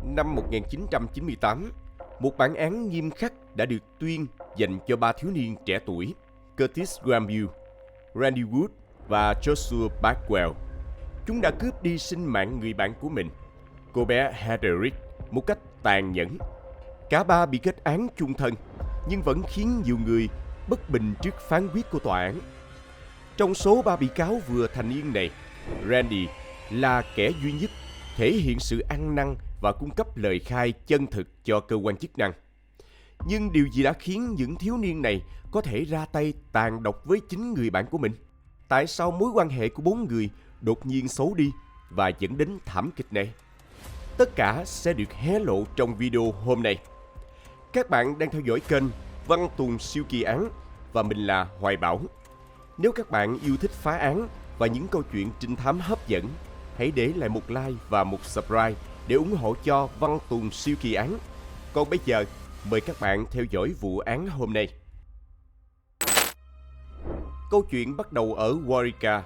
Năm 1998, một bản án nghiêm khắc đã được tuyên dành cho ba thiếu niên trẻ tuổi Curtis Graham, Randy Wood và Joshua Bagwell. Chúng đã cướp đi sinh mạng người bạn của mình, cô bé Heather, một cách tàn nhẫn. Cả ba bị kết án chung thân, nhưng vẫn khiến nhiều người bất bình trước phán quyết của tòa án. Trong số ba bị cáo vừa thành niên này, Randy là kẻ duy nhất thể hiện sự ăn năn và cung cấp lời khai chân thực cho cơ quan chức năng. Nhưng điều gì đã khiến những thiếu niên này có thể ra tay tàn độc với chính người bạn của mình? Tại sao mối quan hệ của bốn người đột nhiên xấu đi và dẫn đến thảm kịch này? Tất cả sẽ được hé lộ trong video hôm nay. Các bạn đang theo dõi kênh Văn Tùng Siêu Kỳ Án và mình là Hoài Bảo. Nếu các bạn yêu thích phá án và những câu chuyện trinh thám hấp dẫn, hãy để lại một like và một subscribe để ủng hộ cho Văn Tùng Siêu Kỳ Án. Còn bây giờ, mời các bạn theo dõi vụ án hôm nay. Câu chuyện bắt đầu ở Waurika,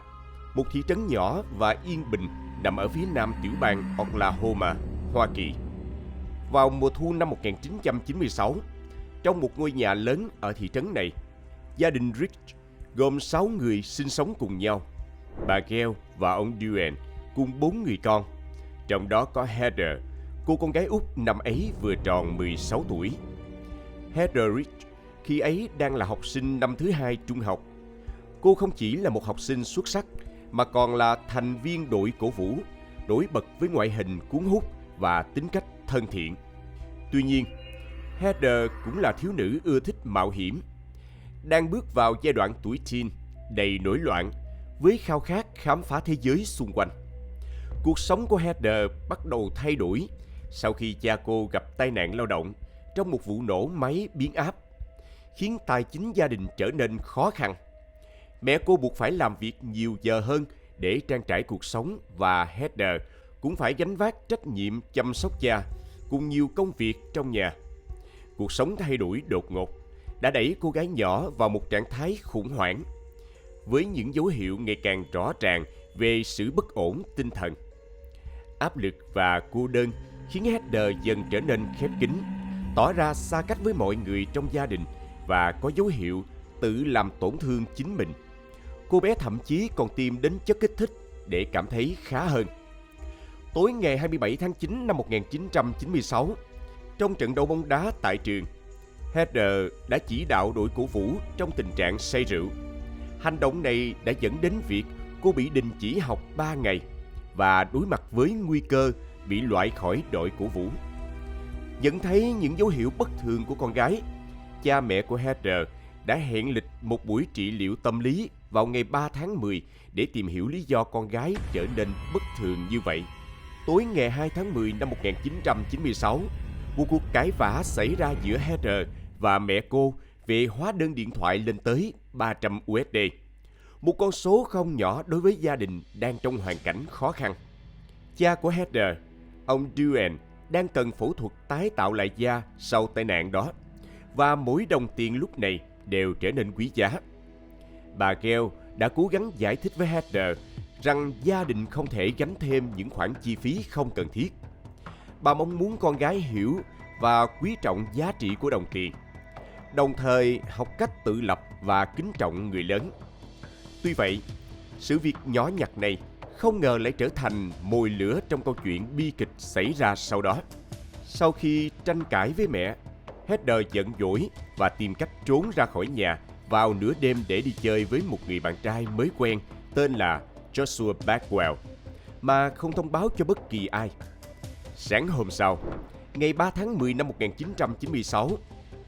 một thị trấn nhỏ và yên bình nằm ở phía nam tiểu bang Oklahoma, Hoa Kỳ. Vào mùa thu năm 1996, trong một ngôi nhà lớn ở thị trấn này, gia đình Rich gồm 6 người sinh sống cùng nhau. Bà Gail và ông Duane cùng 4 người con, trong đó có Heather, cô con gái út năm ấy vừa tròn 16 tuổi. Heather Rich khi ấy đang là học sinh năm thứ 2 trung học. Cô không chỉ là một học sinh xuất sắc mà còn là thành viên đội cổ vũ, nổi bật với ngoại hình cuốn hút và tính cách thân thiện. Tuy nhiên, Heather cũng là thiếu nữ ưa thích mạo hiểm, đang bước vào giai đoạn tuổi teen đầy nổi loạn với khao khát khám phá thế giới xung quanh. Cuộc sống của Heather bắt đầu thay đổi sau khi cha cô gặp tai nạn lao động trong một vụ nổ máy biến áp, khiến tài chính gia đình trở nên khó khăn. Mẹ cô buộc phải làm việc nhiều giờ hơn để trang trải cuộc sống và Heather cũng phải gánh vác trách nhiệm chăm sóc cha cùng nhiều công việc trong nhà. Cuộc sống thay đổi đột ngột đã đẩy cô gái nhỏ vào một trạng thái khủng hoảng, với những dấu hiệu ngày càng rõ ràng về sự bất ổn tinh thần. Áp lực và cô đơn khiến Heather dần trở nên khép kín, tỏ ra xa cách với mọi người trong gia đình và có dấu hiệu tự làm tổn thương chính mình. Cô bé thậm chí còn tìm đến chất kích thích để cảm thấy khá hơn. Tối ngày 27 tháng 9 năm 1996, trong trận đấu bóng đá tại trường, Heather đã chỉ đạo đội cổ vũ trong tình trạng say rượu. Hành động này đã dẫn đến việc cô bị đình chỉ học 3 ngày và đối mặt với nguy cơ bị loại khỏi đội cổ vũ. Nhận thấy những dấu hiệu bất thường của con gái, cha mẹ của Heather đã hẹn lịch một buổi trị liệu tâm lý vào ngày 3 tháng 10 để tìm hiểu lý do con gái trở nên bất thường như vậy. Tối ngày 2 tháng 10 năm 1996, một cuộc cãi vã xảy ra giữa Heather và mẹ cô về hóa đơn điện thoại lên tới 300 USD. Một con số không nhỏ đối với gia đình đang trong hoàn cảnh khó khăn. Cha của Heather, ông Duane, đang cần phẫu thuật tái tạo lại da sau tai nạn đó, và mỗi đồng tiền lúc này đều trở nên quý giá. Bà Gail đã cố gắng giải thích với Heather rằng gia đình không thể gánh thêm những khoản chi phí không cần thiết. Bà mong muốn con gái hiểu và quý trọng giá trị của đồng tiền, đồng thời học cách tự lập và kính trọng người lớn. Tuy vậy, sự việc nhỏ nhặt này không ngờ lại trở thành mồi lửa trong câu chuyện bi kịch xảy ra sau đó. Sau khi tranh cãi với mẹ, Heather giận dỗi và tìm cách trốn ra khỏi nhà vào nửa đêm để đi chơi với một người bạn trai mới quen tên là Joshua Bagwell, mà không thông báo cho bất kỳ ai. Sáng hôm sau, ngày 3 tháng 10 năm 1996,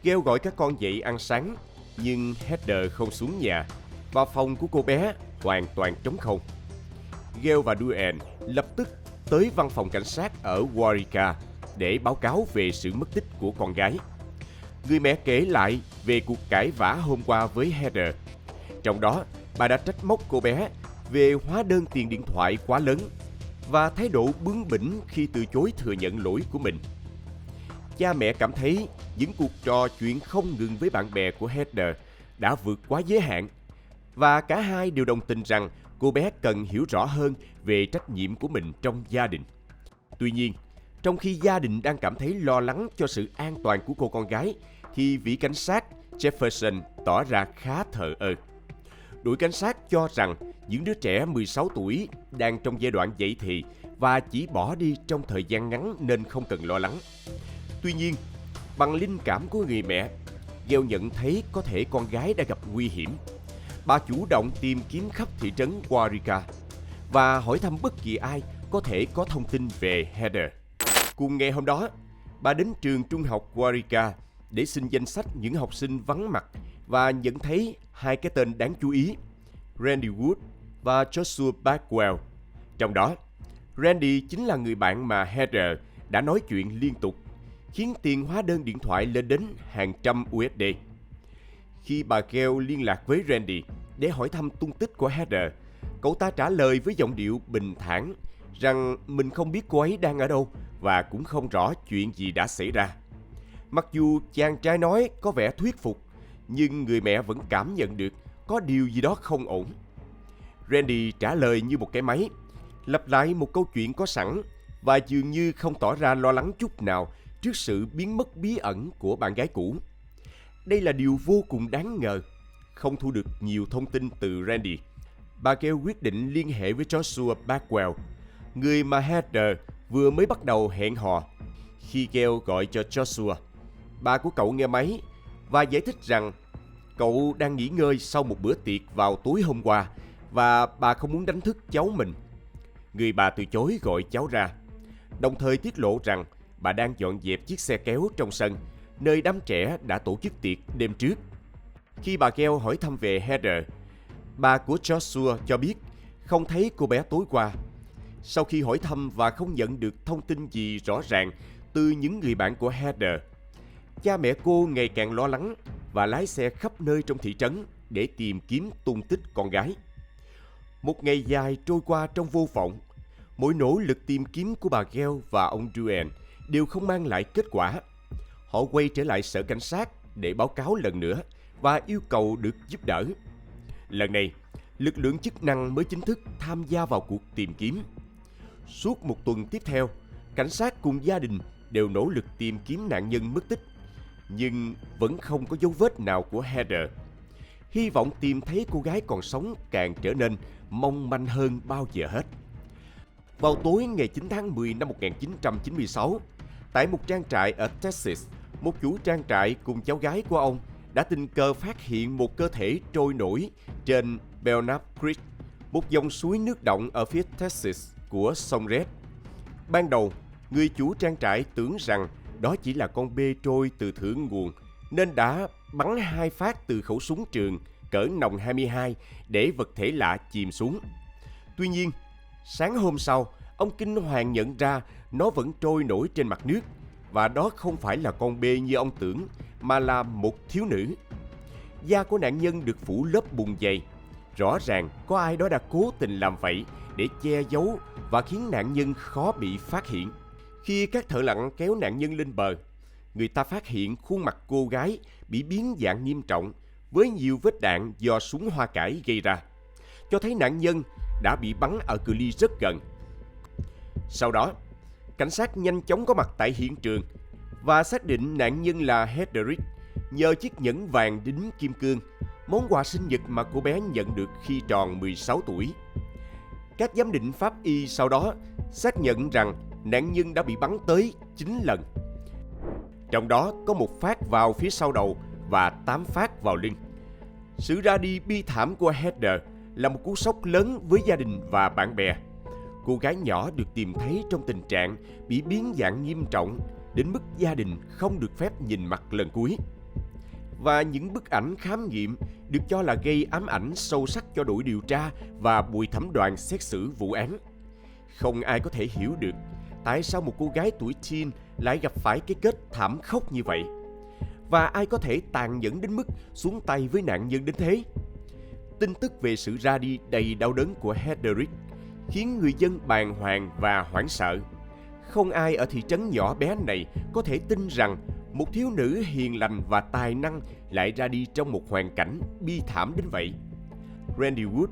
Gail gọi các con dậy ăn sáng, nhưng Heather không xuống nhà và phòng của cô bé hoàn toàn trống không. Gail và Duane lập tức tới văn phòng cảnh sát ở Waurika để báo cáo về sự mất tích của con gái. Người mẹ kể lại về cuộc cãi vã hôm qua với Heather. Trong đó, bà đã trách móc cô bé về hóa đơn tiền điện thoại quá lớn và thái độ bướng bỉnh khi từ chối thừa nhận lỗi của mình. Cha mẹ cảm thấy những cuộc trò chuyện không ngừng với bạn bè của Heather đã vượt quá giới hạn, và cả hai đều đồng tình rằng cô bé cần hiểu rõ hơn về trách nhiệm của mình trong gia đình. Tuy nhiên, Trong khi gia đình đang cảm thấy lo lắng cho sự an toàn của cô con gái, thì vị cảnh sát Jefferson tỏ ra khá thờ ơ. Đội cảnh sát cho rằng những đứa trẻ 16 tuổi đang trong giai đoạn dậy thì và chỉ bỏ đi trong thời gian ngắn nên không cần lo lắng. Tuy nhiên, bằng linh cảm của người mẹ, Gail nhận thấy có thể con gái đã gặp nguy hiểm. Bà chủ động tìm kiếm khắp thị trấn Waurika và hỏi thăm bất kỳ ai có thể có thông tin về Heather. Cùng ngày hôm đó, bà đến trường trung học Waurika để xin danh sách những học sinh vắng mặt và nhận thấy hai cái tên đáng chú ý, Randy Wood và Joshua Bagwell. Trong đó, Randy chính là người bạn mà Heather đã nói chuyện liên tục, khiến tiền hóa đơn điện thoại lên đến hàng trăm USD. Khi bà Gail liên lạc với Randy để hỏi thăm tung tích của Heather, cậu ta trả lời với giọng điệu bình thản rằng mình không biết cô ấy đang ở đâu và cũng không rõ chuyện gì đã xảy ra. Mặc dù chàng trai nói có vẻ thuyết phục, nhưng người mẹ vẫn cảm nhận được có điều gì đó không ổn. Randy trả lời như một cái máy, lặp lại một câu chuyện có sẵn và dường như không tỏ ra lo lắng chút nào trước sự biến mất bí ẩn của bạn gái cũ. Đây là điều vô cùng đáng ngờ. Không thu được nhiều thông tin từ Randy, bà Gail quyết định liên hệ với Joshua Bagwell, người mà Heather vừa mới bắt đầu hẹn hò. Khi Gail gọi cho Joshua, bà của cậu nghe máy và giải thích rằng cậu đang nghỉ ngơi sau một bữa tiệc vào tối hôm qua và bà không muốn đánh thức cháu mình. Người bà từ chối gọi cháu ra, đồng thời tiết lộ rằng bà đang dọn dẹp chiếc xe kéo trong sân, nơi đám trẻ đã tổ chức tiệc đêm trước. Khi bà Gail hỏi thăm về Heather, bà của Joshua cho biết không thấy cô bé tối qua. Sau khi hỏi thăm và không nhận được thông tin gì rõ ràng từ những người bạn của Heather, cha mẹ cô ngày càng lo lắng và lái xe khắp nơi trong thị trấn để tìm kiếm tung tích con gái. Một ngày dài trôi qua trong vô vọng. Mỗi nỗ lực tìm kiếm của bà Gail và ông Duane đều không mang lại kết quả. Họ quay trở lại sở cảnh sát để báo cáo lần nữa và yêu cầu được giúp đỡ. Lần này, lực lượng chức năng mới chính thức tham gia vào cuộc tìm kiếm. Suốt một tuần tiếp theo, cảnh sát cùng gia đình đều nỗ lực tìm kiếm nạn nhân mất tích, nhưng vẫn không có dấu vết nào của Heather. Hy vọng tìm thấy cô gái còn sống càng trở nên mong manh hơn bao giờ hết. Vào tối ngày 9 tháng 10 năm 1996, tại một trang trại ở Texas, một chủ trang trại cùng cháu gái của ông đã tình cờ phát hiện một cơ thể trôi nổi trên Belknap Creek, một dòng suối nước động ở phía Texas của sông Red. Ban đầu, người chủ trang trại tưởng rằng đó chỉ là con bê trôi từ thượng nguồn, nên đã bắn 2 phát từ khẩu súng trường cỡ nòng 22 để vật thể lạ chìm xuống. Tuy nhiên, sáng hôm sau, ông kinh hoàng nhận ra nó vẫn trôi nổi trên mặt nước, và đó không phải là con bê như ông tưởng, mà là một thiếu nữ. Da của nạn nhân được phủ lớp bùn dày. Rõ ràng có ai đó đã cố tình làm vậy để che giấu và khiến nạn nhân khó bị phát hiện. Khi các thợ lặn kéo nạn nhân lên bờ, người ta phát hiện khuôn mặt cô gái bị biến dạng nghiêm trọng với nhiều vết đạn do súng hoa cải gây ra, cho thấy nạn nhân đã bị bắn ở cự ly rất gần. Sau đó, cảnh sát nhanh chóng có mặt tại hiện trường và xác định nạn nhân là Heather nhờ chiếc nhẫn vàng đính kim cương, món quà sinh nhật mà cô bé nhận được khi tròn 16 tuổi. Các giám định pháp y sau đó xác nhận rằng nạn nhân đã bị bắn tới 9 lần. Trong đó có 1 phát vào phía sau đầu và 8 phát vào lưng. Sự ra đi bi thảm của Heather là một cú sốc lớn với gia đình và bạn bè. Cô gái nhỏ được tìm thấy trong tình trạng bị biến dạng nghiêm trọng đến mức gia đình không được phép nhìn mặt lần cuối. Và những bức ảnh khám nghiệm được cho là gây ám ảnh sâu sắc cho đội điều tra và bồi thẩm đoàn xét xử vụ án. Không ai có thể hiểu được tại sao một cô gái tuổi teen lại gặp phải cái kết thảm khốc như vậy. Và ai có thể tàn nhẫn đến mức xuống tay với nạn nhân đến thế. Tin tức về sự ra đi đầy đau đớn của Heather khiến người dân bàng hoàng và hoảng sợ. Không ai ở thị trấn nhỏ bé này có thể tin rằng một thiếu nữ hiền lành và tài năng lại ra đi trong một hoàn cảnh bi thảm đến vậy. Randy Wood,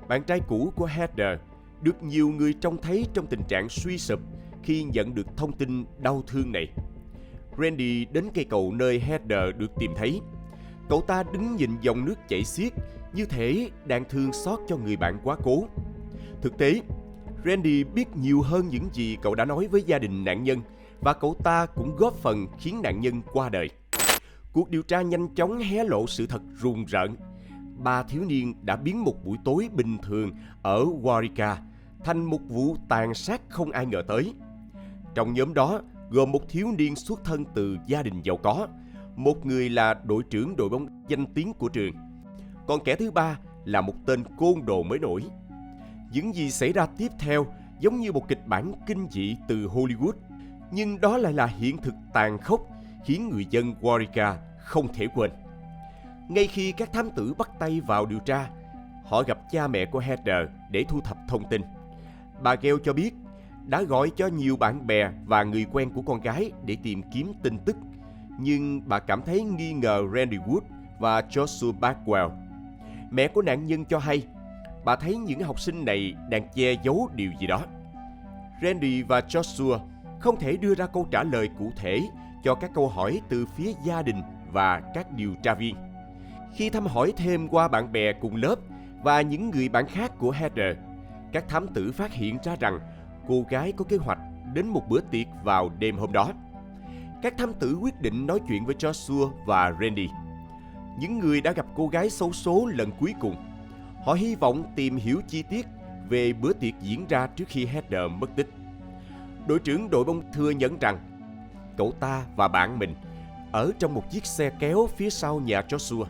bạn trai cũ của Heather, được nhiều người trông thấy trong tình trạng suy sụp khi nhận được thông tin đau thương này. Randy đến cây cầu nơi Heather được tìm thấy. Cậu ta đứng nhìn dòng nước chảy xiết, như thể đang thương xót cho người bạn quá cố. Thực tế, Randy biết nhiều hơn những gì cậu đã nói với gia đình nạn nhân, và cậu ta cũng góp phần khiến nạn nhân qua đời. Cuộc điều tra nhanh chóng hé lộ sự thật rùng rợn. 3 thiếu niên đã biến một buổi tối bình thường ở Waurika thành một vụ tàn sát không ai ngờ tới. Trong nhóm đó gồm một thiếu niên xuất thân từ gia đình giàu có, một người là đội trưởng đội bóng danh tiếng của trường, còn kẻ thứ ba là một tên côn đồ mới nổi. Những gì xảy ra tiếp theo giống như một kịch bản kinh dị từ Hollywood, nhưng đó lại là hiện thực tàn khốc khiến người dân Waurika không thể quên. Ngay khi các thám tử bắt tay vào điều tra, họ gặp cha mẹ của Heather để thu thập thông tin. Bà Gale cho biết đã gọi cho nhiều bạn bè và người quen của con gái để tìm kiếm tin tức, nhưng bà cảm thấy nghi ngờ Randy Wood và Joshua Bagwell. Mẹ của nạn nhân cho hay bà thấy những học sinh này đang che giấu điều gì đó. Randy và Joshua không thể đưa ra câu trả lời cụ thể cho các câu hỏi từ phía gia đình và các điều tra viên. Khi thăm hỏi thêm qua bạn bè cùng lớp và những người bạn khác của Heather, các thám tử phát hiện ra rằng cô gái có kế hoạch đến một bữa tiệc vào đêm hôm đó. Các thám tử quyết định nói chuyện với Joshua và Randy, những người đã gặp cô gái xấu số lần cuối cùng. Họ hy vọng tìm hiểu chi tiết về bữa tiệc diễn ra trước khi Heather mất tích. Đội trưởng đội bóng thừa nhận rằng cậu ta và bạn mình ở trong một chiếc xe kéo phía sau nhà Joshua,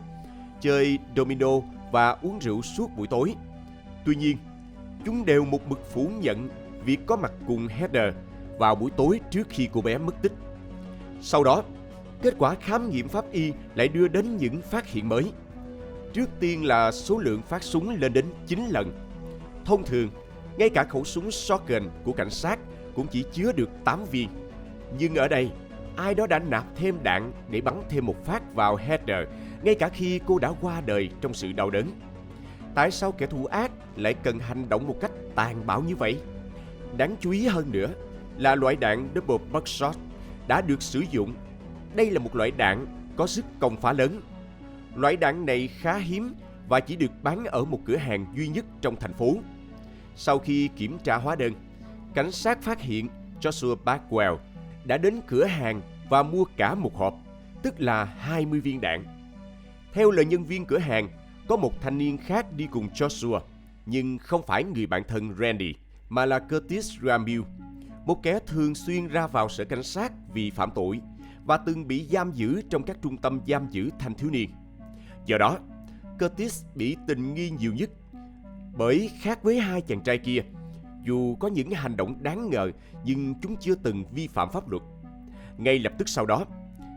chơi domino và uống rượu suốt buổi tối. Tuy nhiên, chúng đều một mực phủ nhận việc có mặt cùng Heather vào buổi tối trước khi cô bé mất tích. Sau đó, kết quả khám nghiệm pháp y lại đưa đến những phát hiện mới. Trước tiên là số lượng phát súng lên đến 9 lần. Thông thường, ngay cả khẩu súng shotgun của cảnh sát cũng chỉ chứa được 8 viên. Nhưng ở đây, ai đó đã nạp thêm đạn để bắn thêm một phát vào Heather, ngay cả khi cô đã qua đời trong sự đau đớn. Tại sao kẻ thù ác lại cần hành động một cách tàn bạo như vậy? Đáng chú ý hơn nữa là loại đạn double buckshot đã được sử dụng. Đây là một loại đạn có sức công phá lớn. Loại đạn này khá hiếm và chỉ được bán ở một cửa hàng duy nhất trong thành phố. Sau khi kiểm tra hóa đơn, cảnh sát phát hiện Joshua Bagwell đã đến cửa hàng và mua cả một hộp, tức là 20 viên đạn. Theo lời nhân viên cửa hàng, có một thanh niên khác đi cùng Joshua, nhưng không phải người bạn thân Randy, mà là Curtis Ramil, một kẻ thường xuyên ra vào sở cảnh sát vì phạm tội và từng bị giam giữ trong các trung tâm giam giữ thanh thiếu niên. Do đó, Curtis bị tình nghi nhiều nhất, bởi khác với hai chàng trai kia, dù có những hành động đáng ngờ nhưng chúng chưa từng vi phạm pháp luật. Ngay lập tức sau đó,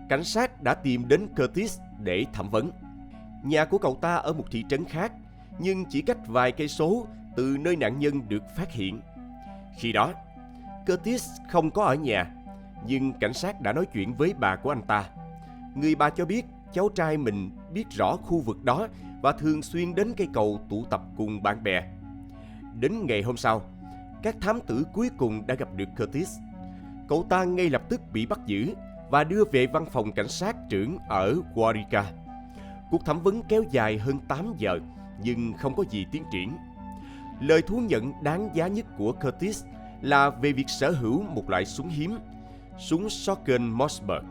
cảnh sát đã tìm đến Curtis để thẩm vấn. Nhà của cậu ta ở một thị trấn khác, nhưng chỉ cách vài cây số từ nơi nạn nhân được phát hiện. Khi đó, Curtis không có ở nhà, nhưng cảnh sát đã nói chuyện với bà của anh ta. Người bà cho biết cháu trai mình biết rõ khu vực đó và thường xuyên đến cây cầu tụ tập cùng bạn bè. Đến ngày hôm sau, các thám tử cuối cùng đã gặp được Curtis. Cậu ta ngay lập tức bị bắt giữ và đưa về văn phòng cảnh sát trưởng ở Waurika. Cuộc thẩm vấn kéo dài hơn 8 giờ nhưng không có gì tiến triển. Lời thú nhận đáng giá nhất của Curtis là về việc sở hữu một loại súng hiếm, súng shotgun Mossberg,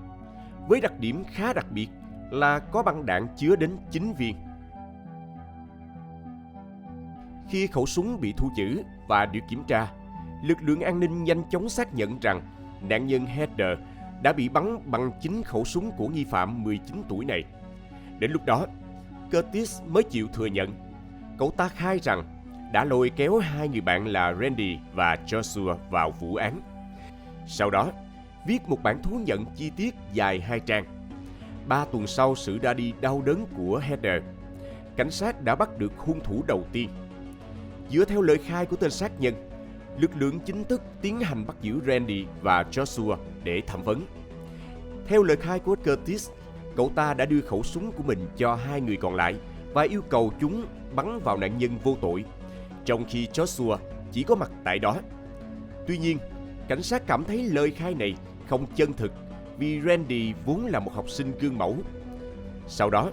với đặc điểm khá đặc biệt là có băng đạn chứa đến 9 viên. Khi khẩu súng bị thu giữ và được kiểm tra, lực lượng an ninh nhanh chóng xác nhận rằng nạn nhân Heather đã bị bắn bằng chính khẩu súng của nghi phạm 19 tuổi này. Đến lúc đó, Curtis mới chịu thừa nhận. Cậu ta khai rằng đã lôi kéo hai người bạn là Randy và Joshua vào vụ án. Sau đó, viết một bản thú nhận chi tiết dài 2 trang. 3 tuần sau sự ra đi đau đớn của Heather, cảnh sát đã bắt được hung thủ đầu tiên. Dựa theo lời khai của tên sát nhân, lực lượng chính thức tiến hành bắt giữ Randy và Joshua để thẩm vấn. Theo lời khai của Curtis, cậu ta đã đưa khẩu súng của mình cho hai người còn lại và yêu cầu chúng bắn vào nạn nhân vô tội, trong khi Joshua chỉ có mặt tại đó. Tuy nhiên, cảnh sát cảm thấy lời khai này không chân thực vì Randy vốn là một học sinh gương mẫu. Sau đó,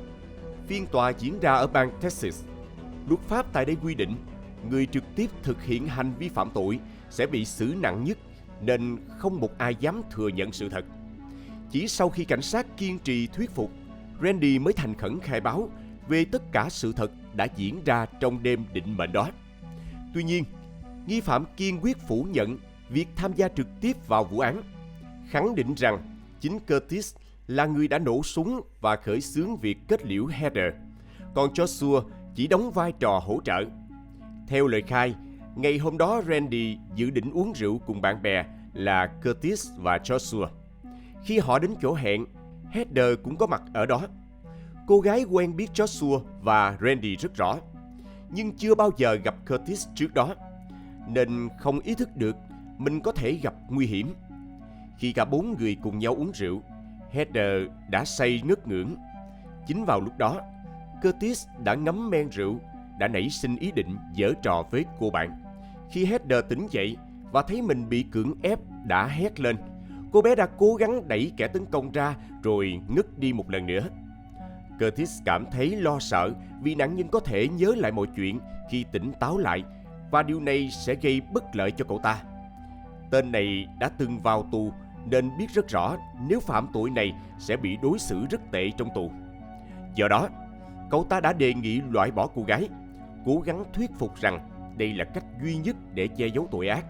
phiên tòa diễn ra ở bang Texas. Luật pháp tại đây quy định người trực tiếp thực hiện hành vi phạm tội sẽ bị xử nặng nhất, nên không một ai dám thừa nhận sự thật. Chỉ sau khi cảnh sát kiên trì thuyết phục, Randy mới thành khẩn khai báo về tất cả sự thật đã diễn ra trong đêm định mệnh đó. Tuy nhiên, nghi phạm kiên quyết phủ nhận việc tham gia trực tiếp vào vụ án, khẳng định rằng chính Curtis là người đã nổ súng và khởi xướng việc kết liễu Heather, còn Joshua chỉ đóng vai trò hỗ trợ. Theo lời khai, ngày hôm đó Randy dự định uống rượu cùng bạn bè là Curtis và Joshua. Khi họ đến chỗ hẹn, Heather cũng có mặt ở đó. Cô gái quen biết Joshua và Randy rất rõ, nhưng chưa bao giờ gặp Curtis trước đó, nên không ý thức được mình có thể gặp nguy hiểm. Khi cả 4 người cùng nhau uống rượu, Heather đã say ngất ngưỡng. Chính vào lúc đó, Curtis đã ngấm men rượu, đã nảy sinh ý định giở trò với cô bạn. Khi Heather tỉnh dậy và thấy mình bị cưỡng ép, đã hét lên. Cô bé đã cố gắng đẩy kẻ tấn công ra rồi ngất đi một lần nữa. Curtis cảm thấy lo sợ vì nạn nhân có thể nhớ lại mọi chuyện khi tỉnh táo lại, và điều này sẽ gây bất lợi cho cậu ta. Tên này đã từng vào tù nên biết rất rõ nếu phạm tội này sẽ bị đối xử rất tệ trong tù. Do đó, cậu ta đã đề nghị loại bỏ cô gái, cố gắng thuyết phục rằng đây là cách duy nhất để che giấu tội ác.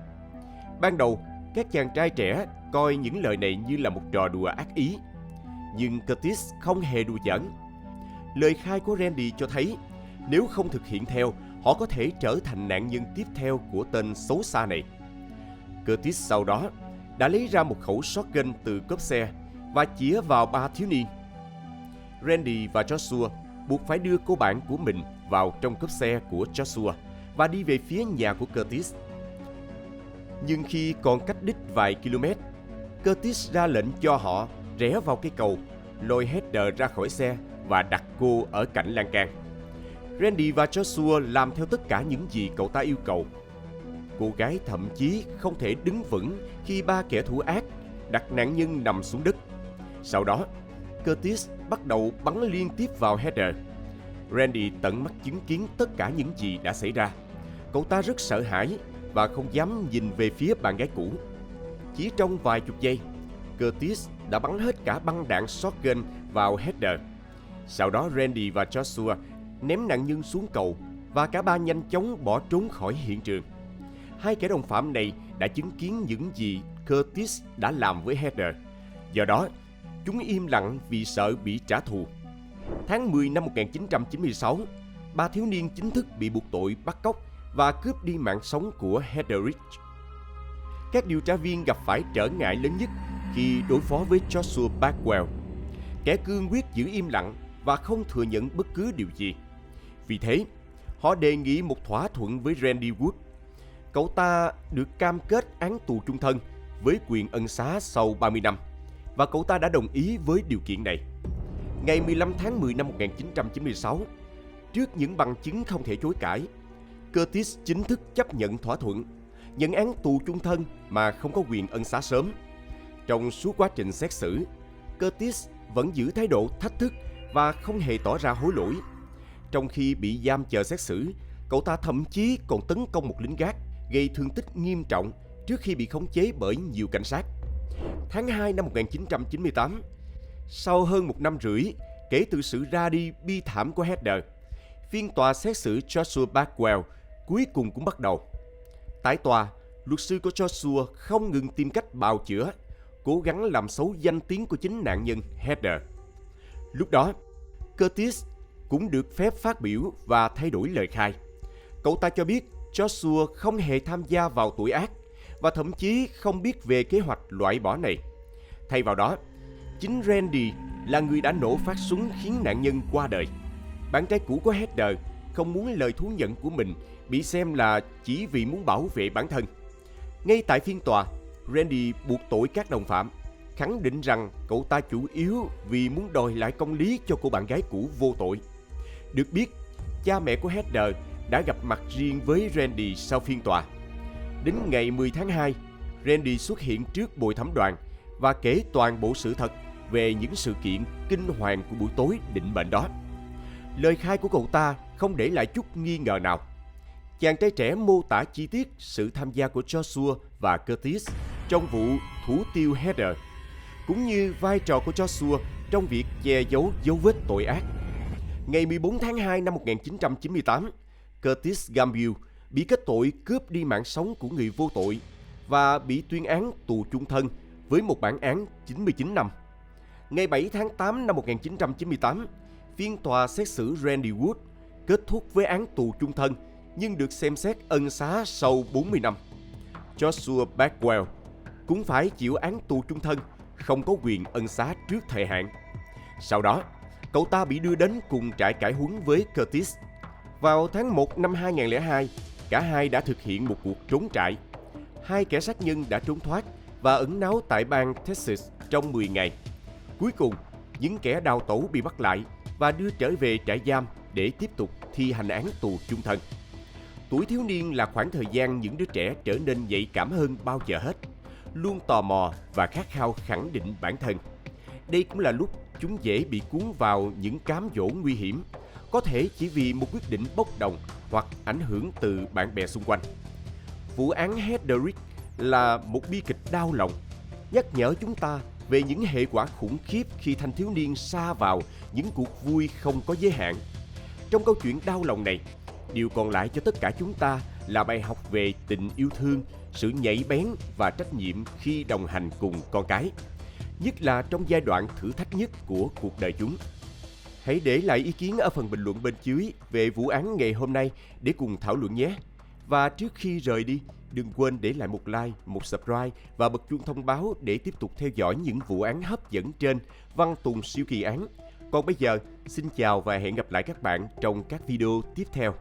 Ban đầu, các chàng trai trẻ coi những lời này như là một trò đùa ác ý, nhưng Curtis không hề đùa giỡn. Lời khai của Randy cho thấy nếu không thực hiện theo, họ có thể trở thành nạn nhân tiếp theo của tên xấu xa này. Curtis sau đó đã lấy ra một khẩu shotgun từ cốp xe và chĩa vào 3 thiếu niên. Randy và Joshua buộc phải đưa cô bạn của mình vào trong cốp xe của Joshua và đi về phía nhà của Curtis. Nhưng khi còn cách đích vài km, Curtis ra lệnh cho họ rẽ vào cây cầu, lôi Heather ra khỏi xe và đặt cô ở cạnh lan can. Randy và Joshua làm theo tất cả những gì cậu ta yêu cầu. Cô gái thậm chí không thể đứng vững khi 3 kẻ thủ ác đặt nạn nhân nằm xuống đất. Sau đó, Curtis bắt đầu bắn liên tiếp vào Heather. Randy tận mắt chứng kiến tất cả những gì đã xảy ra. Cậu ta rất sợ hãi và không dám nhìn về phía bạn gái cũ. Chỉ trong vài chục giây, Curtis đã bắn hết cả băng đạn shotgun vào Heather. Sau đó Randy và Joshua ném nạn nhân xuống cầu và cả ba nhanh chóng bỏ trốn khỏi hiện trường. Hai kẻ đồng phạm này đã chứng kiến những gì Curtis đã làm với Heather. Do đó, chúng im lặng vì sợ bị trả thù. Tháng 10 năm 1996, 3 thiếu niên chính thức bị buộc tội bắt cóc và cướp đi mạng sống của Heather Rich. Các điều tra viên gặp phải trở ngại lớn nhất khi đối phó với Joshua Bagwell, kẻ cương quyết giữ im lặng và không thừa nhận bất cứ điều gì. Vì thế, họ đề nghị một thỏa thuận với Randy Wood. Cậu ta được cam kết án tù chung thân với quyền ân xá sau 30 năm, và cậu ta đã đồng ý với điều kiện này. Ngày 15 tháng 10 năm 1996, trước những bằng chứng không thể chối cãi, Curtis chính thức chấp nhận thỏa thuận, nhận án tù chung thân mà không có quyền ân xá sớm. Trong suốt quá trình xét xử, Curtis vẫn giữ thái độ thách thức và không hề tỏ ra hối lỗi. Trong khi bị giam chờ xét xử, cậu ta thậm chí còn tấn công một lính gác, gây thương tích nghiêm trọng trước khi bị khống chế bởi nhiều cảnh sát. Tháng 2 năm 1998, sau hơn 1 năm rưỡi kể từ sự ra đi bi thảm của Heather, phiên tòa xét xử Joshua Bagwell cuối cùng cũng bắt đầu. Tại tòa, luật sư của Joshua không ngừng tìm cách bào chữa, cố gắng làm xấu danh tiếng của chính nạn nhân Heather. Lúc đó, Curtis cũng được phép phát biểu và thay đổi lời khai. Cậu ta cho biết Joshua không hề tham gia vào tội ác và thậm chí không biết về kế hoạch loại bỏ này. Thay vào đó, chính Randy là người đã nổ phát súng khiến nạn nhân qua đời. Bạn trai cũ của Heather không muốn lời thú nhận của mình bị xem là chỉ vì muốn bảo vệ bản thân. Ngay tại phiên tòa, Randy buộc tội các đồng phạm, khẳng định rằng cậu ta chủ yếu vì muốn đòi lại công lý cho cô bạn gái cũ vô tội. Được biết, cha mẹ của Heather đã gặp mặt riêng với Randy sau phiên tòa. Đến ngày 10 tháng 2, Randy xuất hiện trước bồi thẩm đoàn và kể toàn bộ sự thật về những sự kiện kinh hoàng của buổi tối định mệnh đó. Lời khai của cậu ta không để lại chút nghi ngờ nào. Chàng trai trẻ mô tả chi tiết sự tham gia của Joshua và Curtis trong vụ thủ tiêu Heather, cũng như vai trò của Joshua trong việc che giấu dấu vết tội ác. Ngày 14 tháng 2 năm 1998, Curtis Gamble bị kết tội cướp đi mạng sống của người vô tội và bị tuyên án tù chung thân với một bản án 99 năm. Ngày 7 tháng 8 năm 1998, phiên tòa xét xử Randy Wood kết thúc với án tù chung thân nhưng được xem xét ân xá sau 40 năm. Joshua Bagwell cũng phải chịu án tù chung thân, không có quyền ân xá trước thời hạn. Sau đó, cậu ta bị đưa đến cùng trại cải huấn với Curtis. Vào tháng 1 năm 2002, cả hai đã thực hiện một cuộc trốn trại. Hai kẻ sát nhân đã trốn thoát và ẩn náu tại bang Texas trong 10 ngày. Cuối cùng, những kẻ đào tẩu bị bắt lại và đưa trở về trại giam để tiếp tục thi hành án tù chung thân. Tuổi thiếu niên là khoảng thời gian những đứa trẻ trở nên nhạy cảm hơn bao giờ hết, luôn tò mò và khát khao khẳng định bản thân. Đây cũng là lúc chúng dễ bị cuốn vào những cám dỗ nguy hiểm, có thể chỉ vì một quyết định bốc đồng hoặc ảnh hưởng từ bạn bè xung quanh. Vụ án Heather là một bi kịch đau lòng, nhắc nhở chúng ta về những hệ quả khủng khiếp khi thanh thiếu niên sa vào những cuộc vui không có giới hạn. Trong câu chuyện đau lòng này, điều còn lại cho tất cả chúng ta là bài học về tình yêu thương, sự nhạy bén và trách nhiệm khi đồng hành cùng con cái, nhất là trong giai đoạn thử thách nhất của cuộc đời chúng. Hãy để lại ý kiến ở phần bình luận bên dưới về vụ án ngày hôm nay để cùng thảo luận nhé. Và trước khi rời đi, đừng quên để lại một like, một subscribe và bật chuông thông báo để tiếp tục theo dõi những vụ án hấp dẫn trên Văn Tùng Siêu Kỳ Án. Còn bây giờ, xin chào và hẹn gặp lại các bạn trong các video tiếp theo.